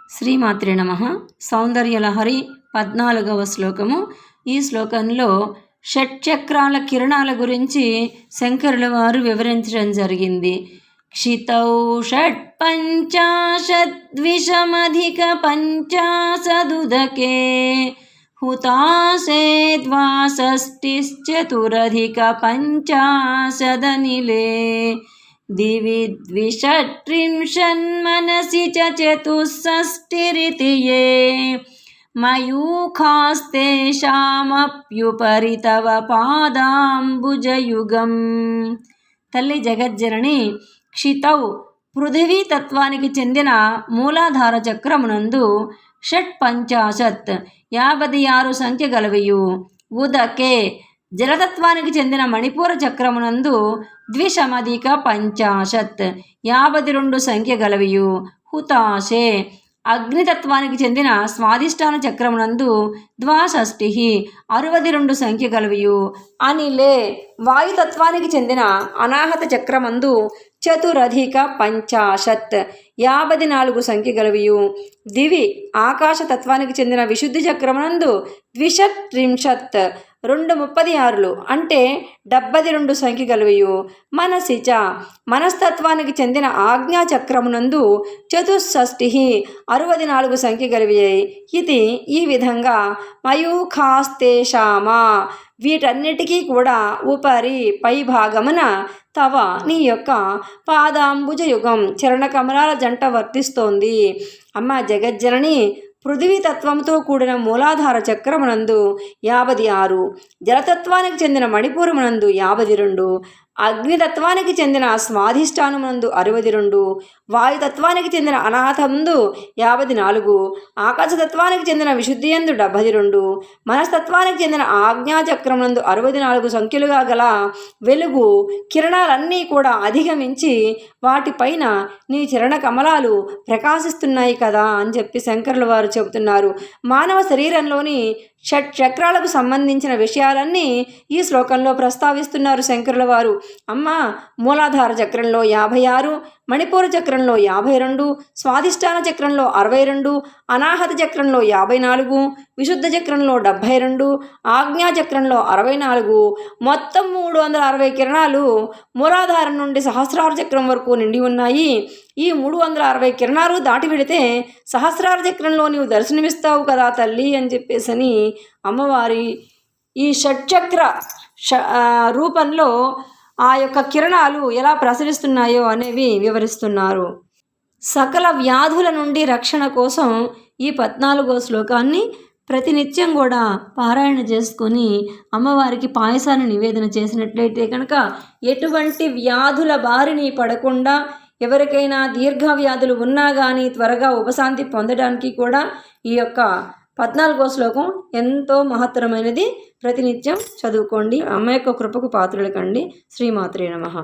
శ్రీమాత్రే నమః. సౌందర్యలహరి 14వ శ్లోకము. ఈ శ్లోకంలో షట్చక్రాల కిరణాల గురించి శంకరుల వారు వివరించడం జరిగింది. క్షితౌ షట్పంచాశద్విషమధిక పంచాశదుదకే హుతాసే ద్వాషష్టిశ్చతురధిక పంచాశదనిలే दिवि द्विषट्त्रिंशन्मनसि च चतुष्षष्टिरिति ये మయూఖాస్తేషామప్యుపరి తవ పాదాంబుజయుగం. తల్లి జగజ్జనని క్షితౌ పృథివీ తత్వానికి చెందిన మూలాధార చక్రమునందు షట్పంచాశత్ 56 సంఖ్య గలవియు, ఉదకే జలతత్వానికి చెందిన మణిపూర చక్రమునందు ద్విషమధిక పంచాశత్ 52 సంఖ్య గలవియు, హుతాశే అగ్నితత్వానికి చెందిన స్వాధిష్టాన చక్రమునందు ద్వాషష్టి 62 సంఖ్య గలవియు, అనిలే వాయుతత్వానికి చెందిన అనాహత చక్రమందు చతురధిక పంచాశత్ 54 సంఖ్య గలవియు, దివి ఆకాశతత్వానికి చెందిన విశుద్ధి చక్రమునందు ద్విషట్త్రింశత్ 236 అంటే 72 సంఖ్య గలవియు, మనసిచ మనస్తత్వానికి చెందిన ఆజ్ఞా చక్రమునందు చతుష్షష్టి 64 సంఖ్య గలవియై. ఇది ఈ విధంగా మయూఖాస్తేషామా వీటన్నిటికీ కూడా ఉపరి పై భాగమున తవ నీ యొక్క పాదాంబుజయుగం చరణ కమలాల జంట వర్తిస్తోంది. అమ్మ జగజ్జనని పృథివీ తత్వంతో కూడిన మూలాధార చక్రమునందు 56, జలతత్వానికి చెందిన మణిపూరమునందు 52, అగ్నితత్వానికి చెందిన స్వాధిష్టానమునందు 62, వాయుతత్వానికి చెందిన అనాథందు 54, ఆకాశతత్వానికి చెందిన విశుద్ధియందు 72, మనస్తత్వానికి చెందిన ఆజ్ఞాచక్రమునందు 64 సంఖ్యలుగా గల వెలుగు కిరణాలన్నీ కూడా అధిగమించి వాటిపైన నీ చరణ కమలాలు ప్రకాశిస్తున్నాయి కదా అని చెప్పి శంకరుల వారు చెబుతున్నారు. మానవ శరీరంలోని షట్ చక్రాలకు సంబంధించిన విషయాలన్నీ ఈ శ్లోకంలో ప్రస్తావిస్తున్నారు శంకరుల వారు. అమ్మ మూలాధార చక్రంలో 56, మణిపూర చక్రంలో 52, స్వాధిష్టాన చక్రంలో 62, అనాహత చక్రంలో 54, విశుద్ధ చక్రంలో 72, ఆజ్ఞా చక్రంలో 64, మొత్తం 360 కిరణాలు మూలాధారం నుండి సహస్రార చక్రం వరకు నిండి ఉన్నాయి. ఈ 360 కిరణాలు దాటి వెడితే సహస్రార చక్రంలో నీవు దర్శనమిస్తావు కదా తల్లి అని చెప్పేసని అమ్మవారి ఈ షట్చక్ర రూపంలో ఆ యొక్క కిరణాలు ఎలా ప్రసరిస్తున్నాయో అనేవి వివరిస్తున్నారు. సకల వ్యాధుల నుండి రక్షణ కోసం ఈ 14వ శ్లోకాన్ని ప్రతినిత్యం కూడా పారాయణ చేసుకొని అమ్మవారికి పాయసాన్ని నివేదన చేసినట్లయితే కనుక ఎటువంటి వ్యాధుల బారిని పడకుండా, ఎవరికైనా దీర్ఘ వ్యాధులు ఉన్నా కానీ త్వరగా ఉపశాంతి పొందడానికి కూడా ఈ యొక్క 14వ శ్లోకం ఎంతో మహత్తరమైనది. ప్రతినిత్యం చదువుకోండి. అమ్మ యొక్క కృపకు పాత్రలు కండి. శ్రీమాత్రే నమః.